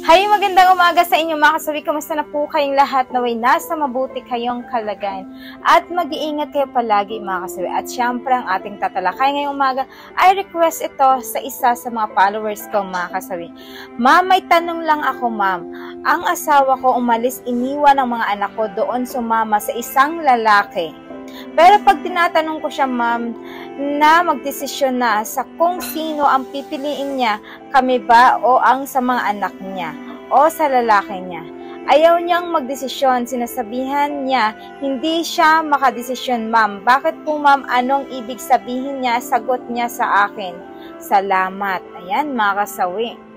Hay, magandang umaga sa inyo mga kasawi. Kamusta na po kayong lahat? Naway nasa mabuti kayong kalagayan. At mag-iingat kayo palagi mga kasawi. At syempre ang ating tatalakay ngayong umaga ay request ito sa isa sa mga followers ko mga kasawi. Ma'am, may tanong lang ako ma'am. Ang asawa ko umalis, iniwan ang mga anak ko doon sumama sa isang lalaki. Pero pag tinatanong ko siya ma'am na magdesisyon na sa kung sino ang pipiliin niya, kami ba o ang sa mga anak niya o sa lalaki niya, ayaw niyang magdesisyon. Sinasabihan niya hindi siya makadesisyon ma'am. Bakit po ma'am? Anong ibig sabihin niya? Sagot niya sa akin, salamat. Ayan mga kasawi.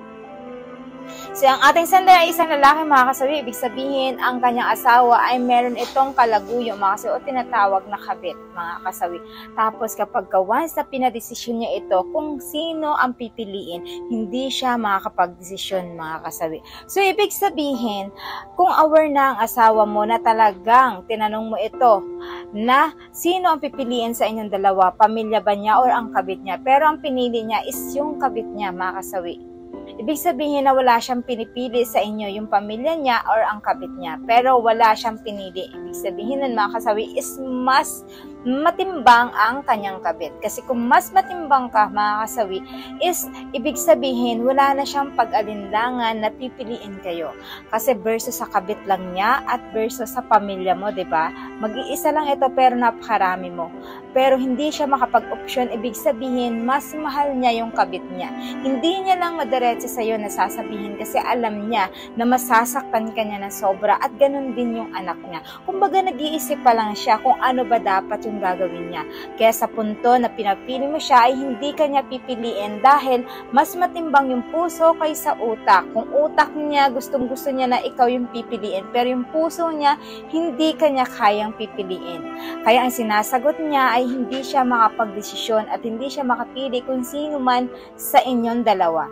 So, ang ating sender ay isang lalaki mga kasawi. Ibig sabihin, ang kanyang asawa ay meron itong kalaguyo mga kasawi o tinatawag na kabit mga kasawi. Tapos kapag once na pinadesisyon niya ito kung sino ang pipiliin, hindi siya makakapag-desisyon mga kasawi. So, ibig sabihin, kung aware na ang asawa mo na talagang tinanong mo ito na sino ang pipiliin sa inyong dalawa, pamilya ba niya or ang kabit niya, pero ang pinili niya is yung kabit niya mga kasawi. Ibig sabihin na wala siyang pinipili sa inyo, yung pamilya niya or ang kabit niya. Pero wala siyang pinili. Ibig sabihin nun mga kasawi is mas matimbang ang kanyang kabit. Kasi kung mas matimbang ka mga kasawi is ibig sabihin wala na siyang pag-alinlangan na pipiliin kayo. Kasi versus sa kabit lang niya at versus sa pamilya mo, diba? Mag-iisa lang ito pero napakarami mo. Pero hindi siya makapag-option. Ibig sabihin mas mahal niya yung kabit niya. Hindi niya lang madiretso sa'yo na sasabihin kasi alam niya na masasaktan ka niya ng sobra at ganun din yung anak niya. Kumbaga nag-iisip pa lang siya kung ano ba dapat yung gagawin niya. Kaya sa punto na pinapili mo siya ay hindi ka niya pipiliin dahil mas matimbang yung puso kaysa utak. Kung utak niya gustong-gusto niya na ikaw yung pipiliin pero yung puso niya hindi ka niya kayang pipiliin. Kaya ang sinasagot niya ay hindi siya makapagdesisyon at hindi siya makapili kung sino man sa inyong dalawa.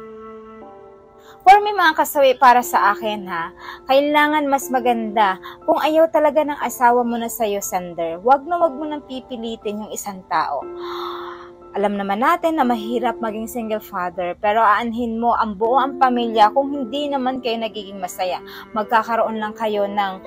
For me mga kasawi, para sa akin ha, kailangan mas maganda kung ayaw talaga ng asawa mo na sa'yo, sender. Wag mo nang pipilitin yung isang tao. Alam naman natin na mahirap maging single father, pero aanhin mo ang buong pamilya kung hindi naman kayo nagiging masaya. Magkakaroon lang kayo ng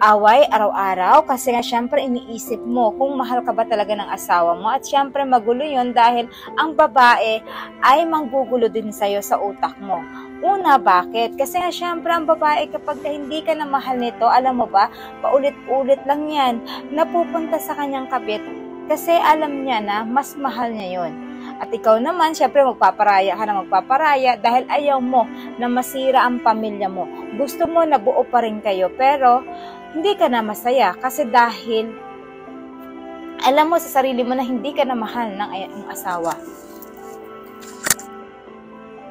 away araw-araw kasi nga syempre iniisip mo kung mahal ka ba talaga ng asawa mo at syempre magulo yun dahil ang babae ay manggugulo din sa'yo sa utak mo. Una, bakit? Kasi nga syempre ang babae kapag hindi ka na mahal nito, alam mo ba, paulit-ulit lang yan, napupunta sa kanyang kabit kasi alam niya na mas mahal niya yun. At ikaw naman, syempre magpaparaya ka na magpaparaya dahil ayaw mo na masira ang pamilya mo. Gusto mo na buo pa rin kayo pero hindi ka na masaya kasi dahil alam mo sa sarili mo na hindi ka na mahal ng asawa.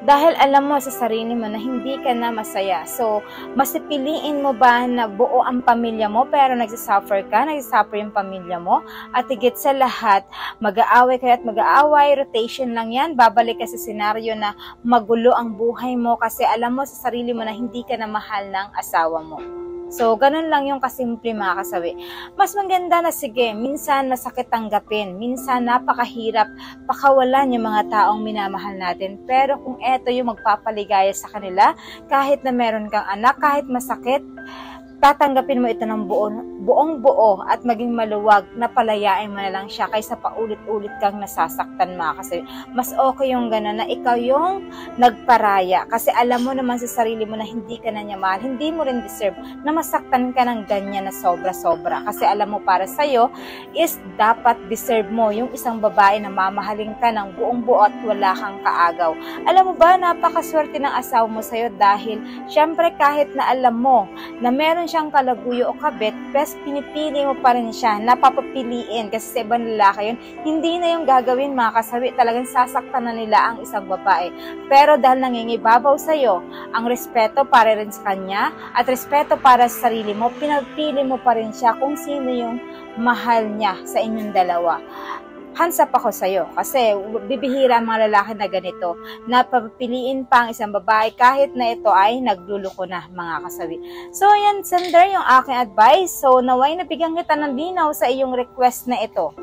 Dahil alam mo sa sarili mo na hindi ka na masaya. So, mas piliin mo ba na buo ang pamilya mo pero nagsasuffer ka, nagsasuffer yung pamilya mo? At higit sa lahat, mag-aaway kayo at mag-aaway, rotation lang yan. Babalik ka sa senaryo na magulo ang buhay mo kasi alam mo sa sarili mo na hindi ka na mahal ng asawa mo. So, ganun lang yung kasimple mga kasawi. Mas maganda na sige, minsan masakit tanggapin, minsan napakahirap pakawalan yung mga taong minamahal natin. Pero kung eto yung magpapaligaya sa kanila, kahit na meron kang anak, kahit masakit, tatanggapin mo ito ng buong buo at maging maluwag na palayain mo na lang siya kaysa paulit-ulit kang nasasaktan mga kasi mas okay yung gano'n na ikaw yung nagparaya kasi alam mo naman sa sarili mo na hindi ka na niya mahal, hindi mo rin deserve na masaktan ka ng ganyan na sobra-sobra kasi alam mo para sa'yo is dapat deserve mo yung isang babae na mamahalin ka ng buong buo at wala kang kaagaw. Alam mo ba, napakaswerte ng asawa mo sa'yo dahil syempre kahit na alam mo na meron siyang kalaguyo o kabit, best pinipili mo pa rin siya, napapapiliin kasi sa ibang lalaki yun, hindi na yung gagawin mga kasawi, talagang sasaktan na nila ang isang babae. Pero dahil nangingibabaw sa'yo, ang respeto para rin sa kanya at respeto para sa sarili mo, pinapili mo pa rin siya kung sino yung mahal niya sa inyong dalawa. Hands up ako sa'yo kasi bibihira ang mga lalaki na ganito na papiliin pa ang isang babae kahit na ito ay nagluluko na mga kasawi. So yan sender yung aking advice. So naway nabigyan kita ng linaw sa iyong request na ito.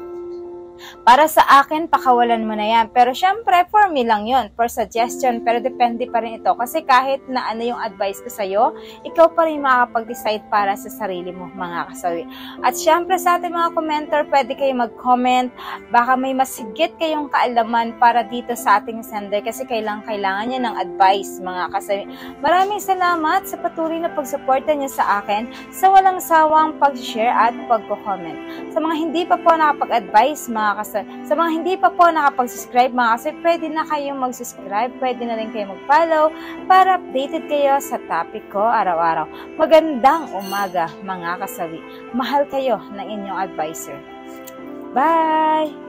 Para sa akin, pakawalan mo na yan. Pero syempre, for me lang yun, for suggestion, pero depende pa rin ito. Kasi kahit na ano yung advice ko sa'yo, ikaw pa rin makakapag-decide para sa sarili mo, mga kasawi. At syempre, sa ating mga commenter, pwede kayo mag-comment. Baka may mas higit kayong kaalaman para dito sa ating sender kasi kailangan niya ng advice, mga kasawi. Maraming salamat sa patuloy na pagsuporta niyo sa akin, sa walang sawang pag-share at pagko-comment. Sa mga hindi pa po nakapag-advise, sa mga hindi pa po nakapag-subscribe, mga kasawi, pwede na kayong mag-subscribe, pwede na rin kayo mag-follow para updated kayo sa topic ko araw-araw. Magandang umaga, mga kasawi. Mahal kayo ng inyong advisor. Bye!